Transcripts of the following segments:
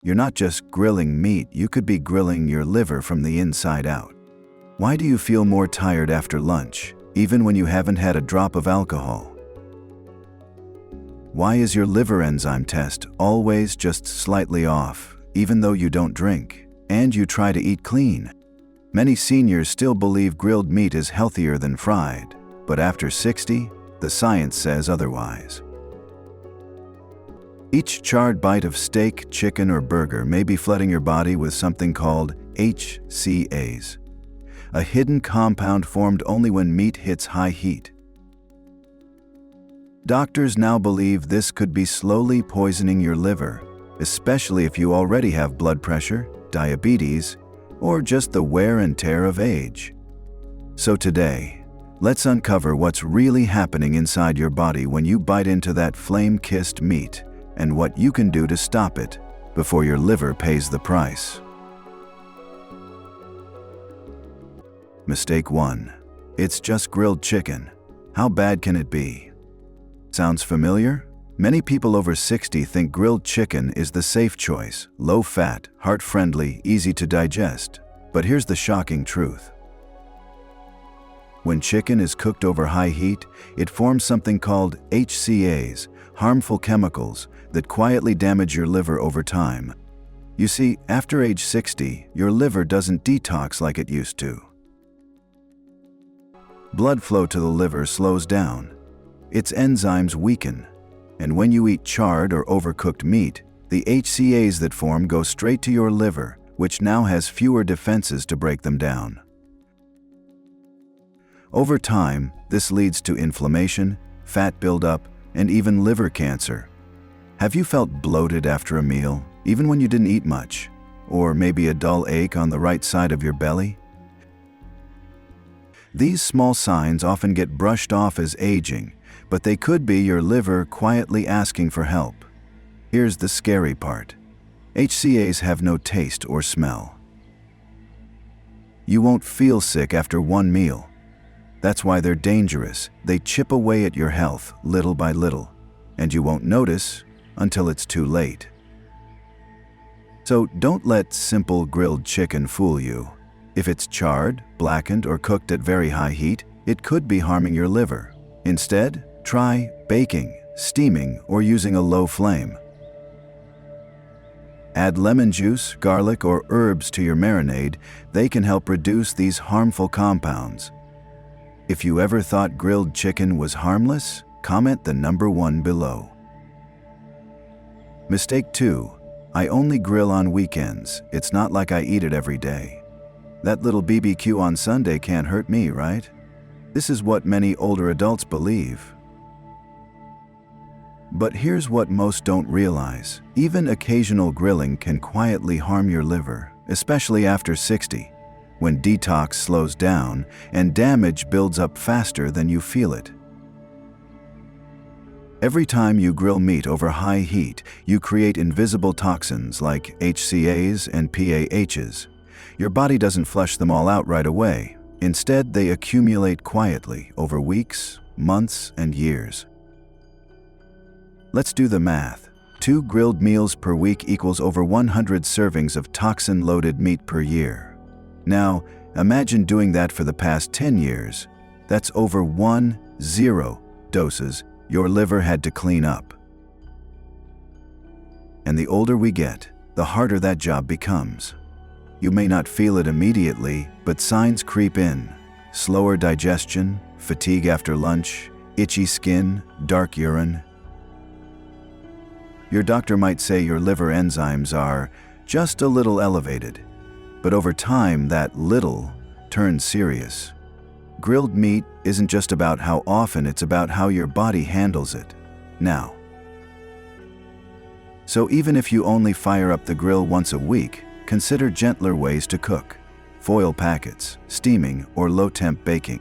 You're not just grilling meat, you could be grilling your liver from the inside out. Why do you feel more tired after lunch, even when you haven't had a drop of alcohol? Why is your liver enzyme test always just slightly off, even though you don't drink, and you try to eat clean? Many seniors still believe grilled meat is healthier than fried, but after 60, the science says otherwise. Each charred bite of steak, chicken, or burger may be flooding your body with something called HCAs, a hidden compound formed only when meat hits high heat. Doctors now believe this could be slowly poisoning your liver, especially if you already have blood pressure, diabetes, or just the wear and tear of age. So today, let's uncover what's really happening inside your body when you bite into that flame-kissed meat, and what you can do to stop it before your liver pays the price. Mistake 1. It's just grilled chicken. How bad can it be? Sounds familiar? Many people over 60 think grilled chicken is the safe choice, low-fat, heart-friendly, easy to digest. But here's the shocking truth. When chicken is cooked over high heat, it forms something called HCAs, harmful chemicals that quietly damage your liver over time. You see, after age 60, your liver doesn't detox like it used to. Blood flow to the liver slows down. Its enzymes weaken. And when you eat charred or overcooked meat, the HCAs that form go straight to your liver, which now has fewer defenses to break them down. Over time, this leads to inflammation, fat buildup, and even liver cancer. Have you felt bloated after a meal, even when you didn't eat much? Or maybe a dull ache on the right side of your belly? These small signs often get brushed off as aging, but they could be your liver quietly asking for help. Here's the scary part. HCAs have no taste or smell. You won't feel sick after one meal. That's why they're dangerous. They chip away at your health little by little, and you won't notice until it's too late. So don't let simple grilled chicken fool you. If it's charred, blackened, or cooked at very high heat, it could be harming your liver. Instead, try baking, steaming, or using a low flame. Add lemon juice, garlic, or herbs to your marinade. They can help reduce these harmful compounds. If you ever thought grilled chicken was harmless, comment the number 1 below. Mistake 2. I only grill on weekends. It's not like I eat it every day. That little BBQ on Sunday can't hurt me, right? This is what many older adults believe. But here's what most don't realize. Even occasional grilling can quietly harm your liver, especially after 60, when detox slows down and damage builds up faster than you feel it. Every time you grill meat over high heat, you create invisible toxins like HCAs and PAHs. Your body doesn't flush them all out right away. Instead, they accumulate quietly over weeks, months, and years. Let's do the math. 2 grilled meals per week equals over 100 servings of toxin-loaded meat per year. Now, imagine doing that for the past 10 years. That's over 10 doses your liver had to clean up. And the older we get, the harder that job becomes. You may not feel it immediately, but signs creep in. Slower digestion, fatigue after lunch, itchy skin, dark urine. Your doctor might say your liver enzymes are just a little elevated, but over time that little turns serious. Grilled meat isn't just about how often, it's about how your body handles it now. So even if you only fire up the grill once a week, consider gentler ways to cook: foil packets, steaming, or low-temp baking.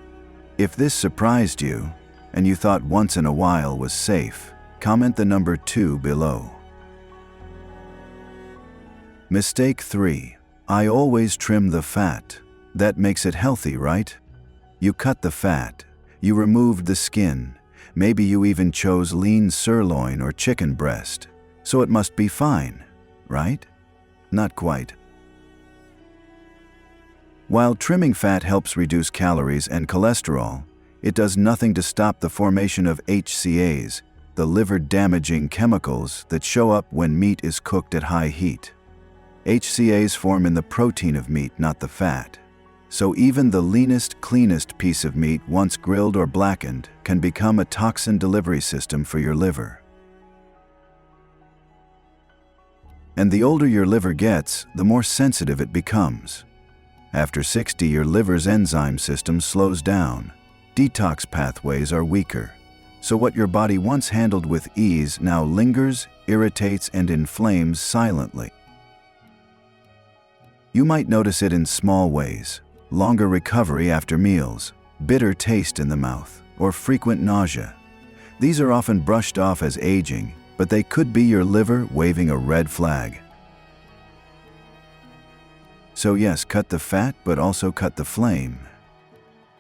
If this surprised you, and you thought once in a while was safe, comment the number 2 below. Mistake 3. I always trim the fat. That makes it healthy, right? You cut the fat, you removed the skin, maybe you even chose lean sirloin or chicken breast, so it must be fine, right? Not quite. While trimming fat helps reduce calories and cholesterol, it does nothing to stop the formation of HCAs, the liver-damaging chemicals that show up when meat is cooked at high heat. HCAs form in the protein of meat, not the fat. So even the leanest, cleanest piece of meat, once grilled or blackened, can become a toxin delivery system for your liver. And the older your liver gets, the more sensitive it becomes. After 60, your liver's enzyme system slows down. Detox pathways are weaker. So what your body once handled with ease now lingers, irritates, and inflames silently. You might notice it in small ways: longer recovery after meals, bitter taste in the mouth, or frequent nausea. These are often brushed off as aging, but they could be your liver waving a red flag. So yes, cut the fat, but also cut the flame.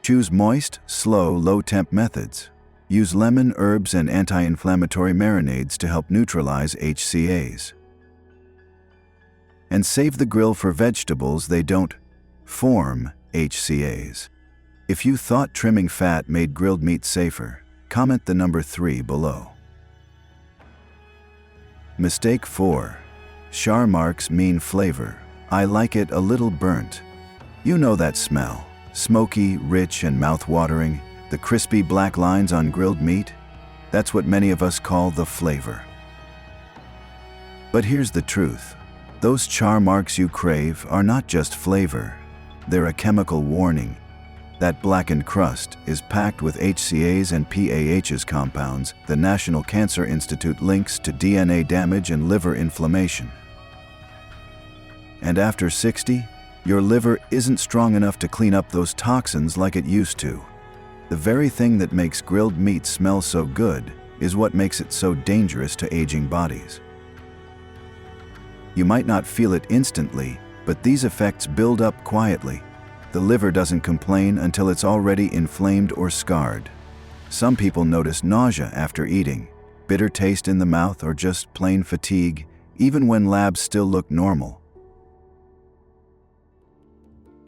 Choose moist, slow, low-temp methods. Use lemon, herbs, and anti-inflammatory marinades to help neutralize HCAs. And save the grill for vegetables; they don't form HCAs. If you thought trimming fat made grilled meat safer, comment the number 3 below. Mistake 4. Char marks mean flavor. I like it a little burnt. You know that smell. Smoky, rich, and mouth-watering. The crispy black lines on grilled meat? That's what many of us call the flavor. But here's the truth. Those char marks you crave are not just flavor. They're a chemical warning. That blackened crust is packed with HCAs and PAHs compounds the National Cancer Institute links to DNA damage and liver inflammation. And after 60, your liver isn't strong enough to clean up those toxins like it used to. The very thing that makes grilled meat smell so good is what makes it so dangerous to aging bodies. You might not feel it instantly, but these effects build up quietly. The liver doesn't complain until it's already inflamed or scarred. Some people notice nausea after eating, bitter taste in the mouth, or just plain fatigue, even when labs still look normal.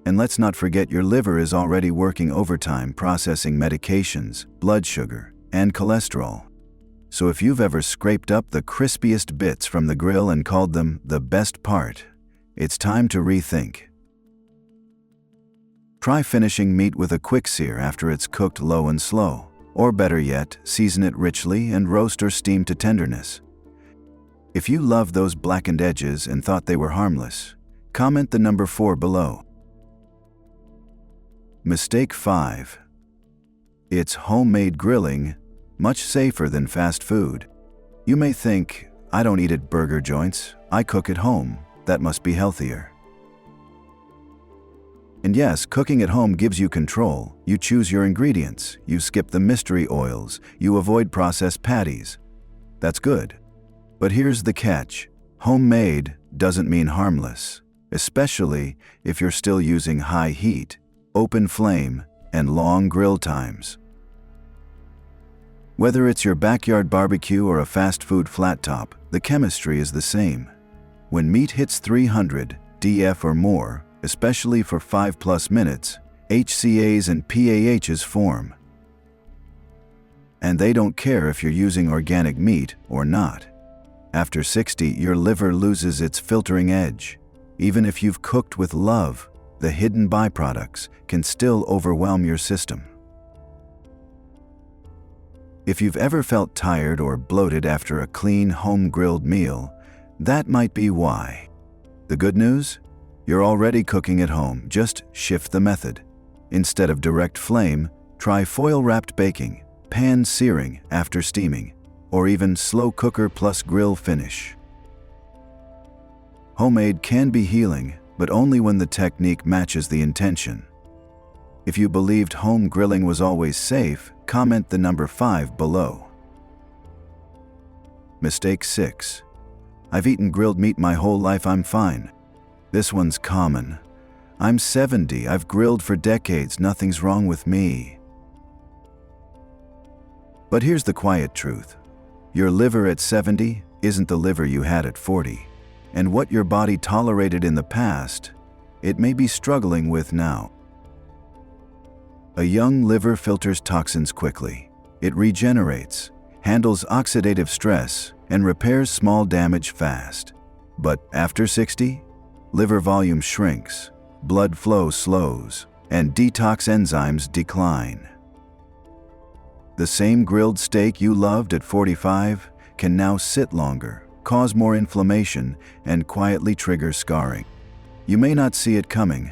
And let's not forget, your liver is already working overtime processing medications, blood sugar, and cholesterol. So if you've ever scraped up the crispiest bits from the grill and called them the best part, it's time to rethink. Try finishing meat with a quick sear after it's cooked low and slow. Or better yet, season it richly and roast or steam to tenderness. If you love those blackened edges and thought they were harmless, comment the number 4 below. Mistake 5. It's homemade grilling, much safer than fast food. You may think, I don't eat at burger joints, I cook at home, that must be healthier. And yes, cooking at home gives you control. You choose your ingredients, you skip the mystery oils, you avoid processed patties. That's good. But here's the catch. Homemade doesn't mean harmless, especially if you're still using high heat, open flame, and long grill times. Whether it's your backyard barbecue or a fast food flat top, the chemistry is the same. When meat hits 300 dF or more, especially for 5+ minutes, HCAs and PAHs form. And they don't care if you're using organic meat or not. After 60, your liver loses its filtering edge. Even if you've cooked with love, the hidden byproducts can still overwhelm your system. If you've ever felt tired or bloated after a clean home-grilled meal, that might be why. The good news? You're already cooking at home, just shift the method. Instead of direct flame, try foil-wrapped baking, pan searing after steaming, or even slow cooker plus grill finish. Homemade can be healing, but only when the technique matches the intention. If you believed home grilling was always safe, comment the number 5 below. Mistake 6. I've eaten grilled meat my whole life, I'm fine. This one's common. I'm 70, I've grilled for decades, nothing's wrong with me. But here's the quiet truth. Your liver at 70 isn't the liver you had at 40. and what your body tolerated in the past, it may be struggling with now. A young liver filters toxins quickly. It regenerates, handles oxidative stress, and repairs small damage fast. But after 60, liver volume shrinks, blood flow slows, and detox enzymes decline. The same grilled steak you loved at 45 can now sit longer, cause more inflammation, and quietly trigger scarring. You may not see it coming.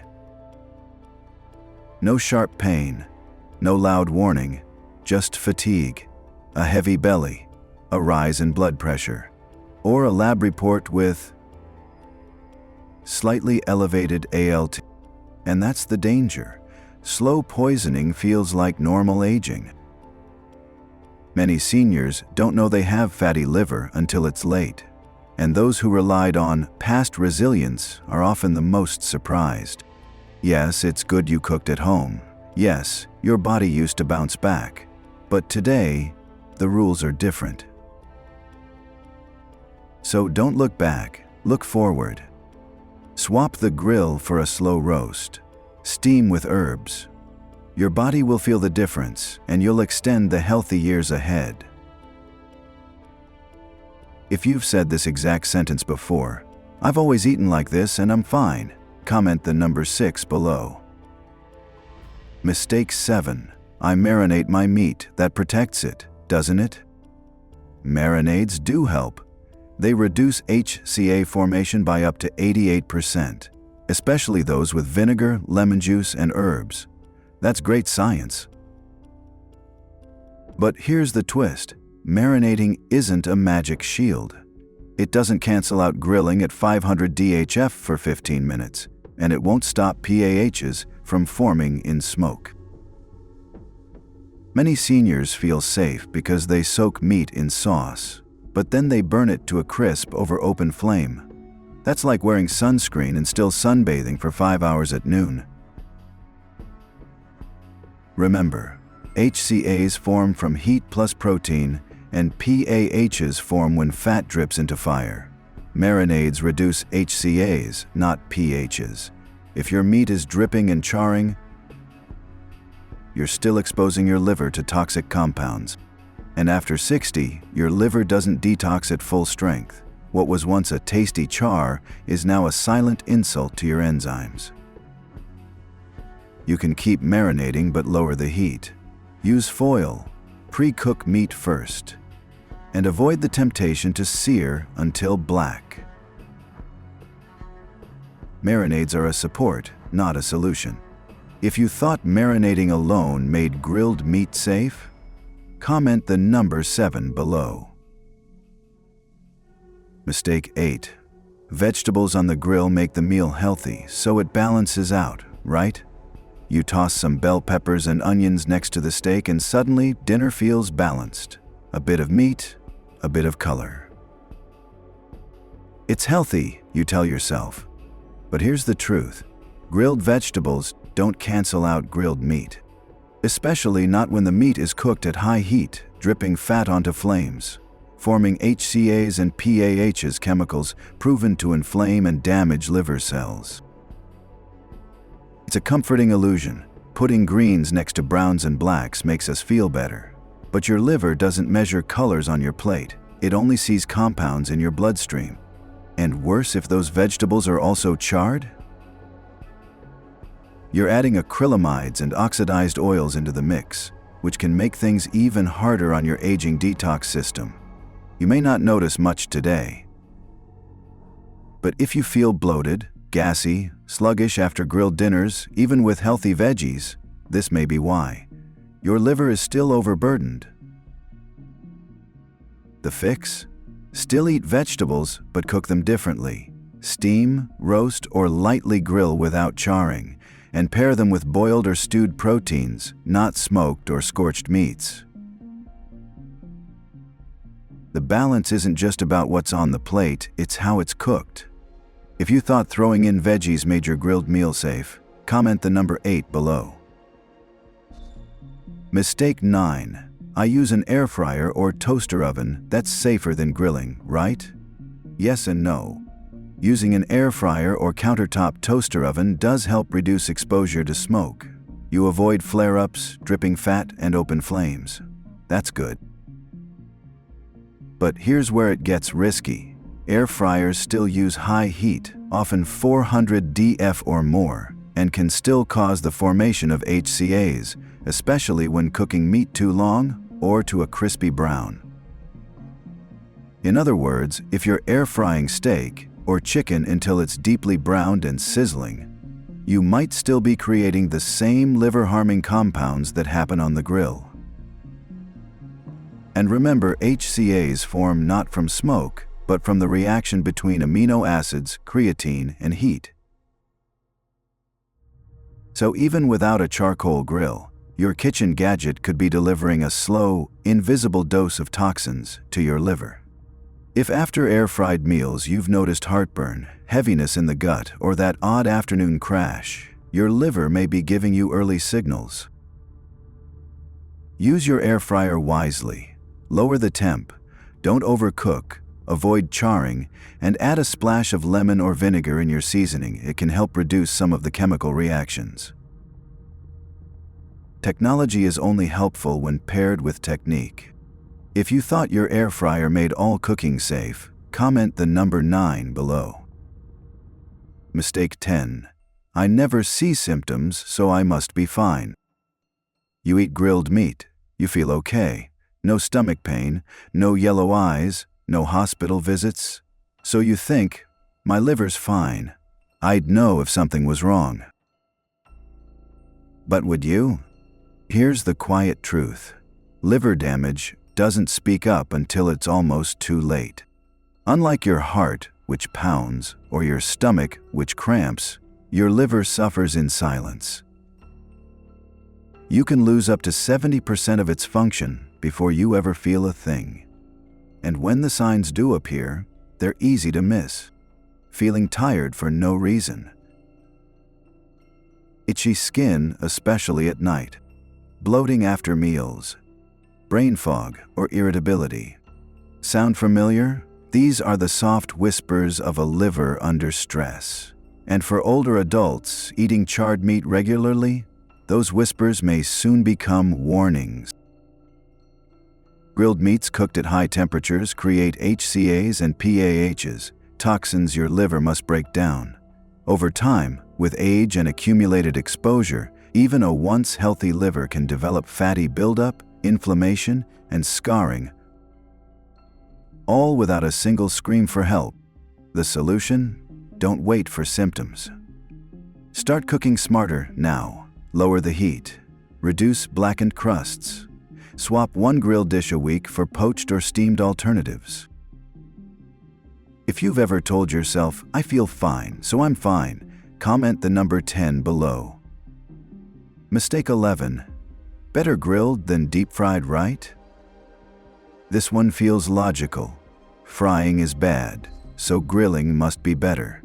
No sharp pain, no loud warning, just fatigue, a heavy belly, a rise in blood pressure, or a lab report with slightly elevated ALT. And that's the danger. Slow poisoning feels like normal aging. Many seniors don't know they have fatty liver until it's late, and those who relied on past resilience are often the most surprised. Yes, it's good you cooked at home. Yes, your body used to bounce back. But today, the rules are different. So don't look back, look forward. Swap the grill for a slow roast. Steam with herbs. Your body will feel the difference, and you'll extend the healthy years ahead. If you've said this exact sentence before, "I've always eaten like this and I'm fine," comment the number 6 below. Mistake 7. I marinate my meat. That protects it, doesn't it? Marinades do help. They reduce HCA formation by up to 88%, especially those with vinegar, lemon juice, and herbs. That's great science. But here's the twist. Marinating isn't a magic shield. It doesn't cancel out grilling at 500 DHF for 15 minutes, and it won't stop PAHs from forming in smoke. Many seniors feel safe because they soak meat in sauce, but then they burn it to a crisp over open flame. That's like wearing sunscreen and still sunbathing for 5 hours at noon. Remember, HCAs form from heat plus protein, and PAHs form when fat drips into fire. Marinades reduce HCAs, not PHs. If your meat is dripping and charring, you're still exposing your liver to toxic compounds. And after 60, your liver doesn't detox at full strength. What was once a tasty char is now a silent insult to your enzymes. You can keep marinating but lower the heat. Use foil. Pre-cook meat first. And avoid the temptation to sear until black. Marinades are a support, not a solution. If you thought marinating alone made grilled meat safe, comment the number 7 below. Mistake 8. Vegetables on the grill make the meal healthy, so it balances out, right? You toss some bell peppers and onions next to the steak and suddenly dinner feels balanced. A bit of meat, a bit of color. It's healthy, you tell yourself. But here's the truth. Grilled vegetables don't cancel out grilled meat. Especially not when the meat is cooked at high heat, dripping fat onto flames, forming HCAs and PAHs, chemicals proven to inflame and damage liver cells. It's a comforting illusion. Putting greens next to browns and blacks makes us feel better. But your liver doesn't measure colors on your plate. It only sees compounds in your bloodstream. And worse if those vegetables are also charred? You're adding acrylamides and oxidized oils into the mix, which can make things even harder on your aging detox system. You may not notice much today. But if you feel bloated, gassy, sluggish after grilled dinners, even with healthy veggies, this may be why. Your liver is still overburdened. The fix? Still eat vegetables, but cook them differently. Steam, roast, or lightly grill without charring, and pair them with boiled or stewed proteins, not smoked or scorched meats. The balance isn't just about what's on the plate, it's how it's cooked. If you thought throwing in veggies made your grilled meal safe, comment the number 8 below. Mistake 9. I use an air fryer or toaster oven. That's safer than grilling, right? Yes and no. Using an air fryer or countertop toaster oven does help reduce exposure to smoke. You avoid flare-ups, dripping fat, and open flames. That's good. But here's where it gets risky. Air fryers still use high heat, often 400 dF or more, and can still cause the formation of HCAs, especially when cooking meat too long or to a crispy brown. In other words, if you're air frying steak or chicken until it's deeply browned and sizzling, you might still be creating the same liver-harming compounds that happen on the grill. And remember, HCAs form not from smoke, but from the reaction between amino acids, creatine, and heat. So even without a charcoal grill, your kitchen gadget could be delivering a slow, invisible dose of toxins to your liver. If after air-fried meals you've noticed heartburn, heaviness in the gut, or that odd afternoon crash, your liver may be giving you early signals. Use your air fryer wisely. Lower the temp, don't overcook, avoid charring, and add a splash of lemon or vinegar in your seasoning. It can help reduce some of the chemical reactions. Technology is only helpful when paired with technique. If you thought your air fryer made all cooking safe, comment the number 9 below. Mistake 10. I never see symptoms, so I must be fine. You eat grilled meat. You feel okay. No stomach pain, no yellow eyes, no hospital visits. So you think, my liver's fine. I'd know if something was wrong. But would you? Here's the quiet truth. Liver damage doesn't speak up until it's almost too late. Unlike your heart, which pounds, or your stomach, which cramps, your liver suffers in silence. You can lose up to 70% of its function before you ever feel a thing. And when the signs do appear, they're easy to miss. Feeling tired for no reason. Itchy skin, especially at night. Bloating after meals. Brain fog or irritability. Sound familiar? These are the soft whispers of a liver under stress. And for older adults eating charred meat regularly, those whispers may soon become warnings. Grilled meats cooked at high temperatures create HCAs and PAHs, toxins your liver must break down. Over time, with age and accumulated exposure, even a once healthy liver can develop fatty buildup, inflammation, and scarring, all without a single scream for help. The solution? Don't wait for symptoms. Start cooking smarter now. Lower the heat. Reduce blackened crusts. Swap one grilled dish a week for poached or steamed alternatives. If you've ever told yourself, I feel fine, so I'm fine, comment the number 10 below. Mistake 11. Better grilled than deep-fried, right? This one feels logical. Frying is bad, so grilling must be better.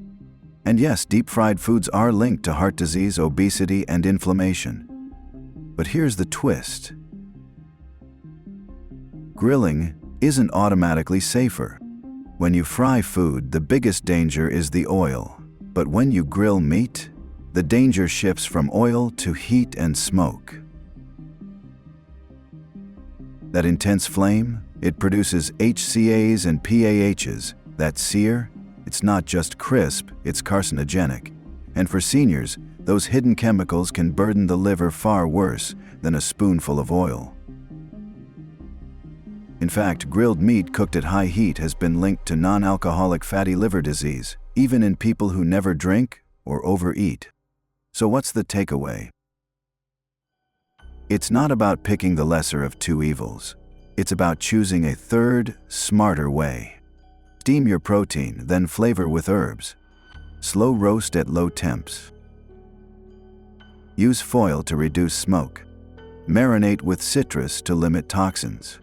And yes, deep-fried foods are linked to heart disease, obesity, and inflammation. But here's the twist. Grilling isn't automatically safer. When you fry food, the biggest danger is the oil. But when you grill meat, the danger shifts from oil to heat and smoke. That intense flame, it produces HCAs and PAHs. That sear, it's not just crisp, it's carcinogenic. And for seniors, those hidden chemicals can burden the liver far worse than a spoonful of oil. In fact, grilled meat cooked at high heat has been linked to non-alcoholic fatty liver disease, even in people who never drink or overeat. So what's the takeaway? It's not about picking the lesser of two evils. It's about choosing a third, smarter way. Steam your protein, then flavor with herbs. Slow roast at low temps. Use foil to reduce smoke. Marinate with citrus to limit toxins.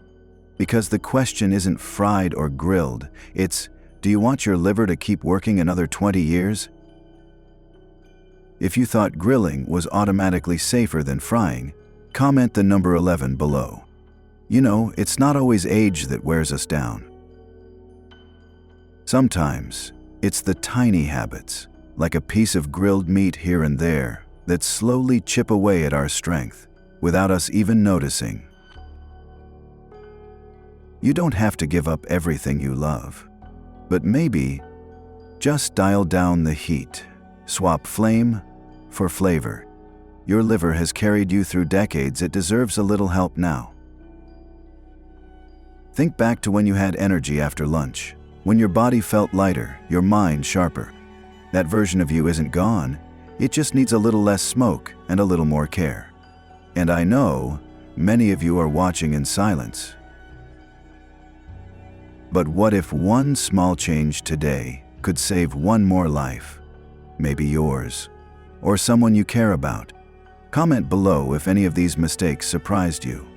Because the question isn't fried or grilled, it's, do you want your liver to keep working another 20 years? If you thought grilling was automatically safer than frying, comment the number 11 below. You know, it's not always age that wears us down. Sometimes, It's the tiny habits, like a piece of grilled meat here and there, that slowly chip away at our strength, without us even noticing. You don't have to give up everything you love, but maybe just dial down the heat, swap flame for flavor. Your liver has carried you through decades, it deserves a little help now. Think back to when you had energy after lunch, when your body felt lighter, your mind sharper. That version of you isn't gone, it just needs a little less smoke and a little more care. And I know many of you are watching in silence. But what if one small change today could save one more life? Maybe yours, or someone you care about. Comment below if any of these mistakes surprised you.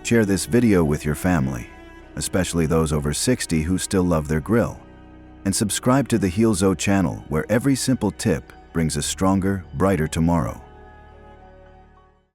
Share this video with your family, especially those over 60 who still love their grill. And subscribe to the HEALZO channel, where every simple tip brings a stronger, brighter tomorrow.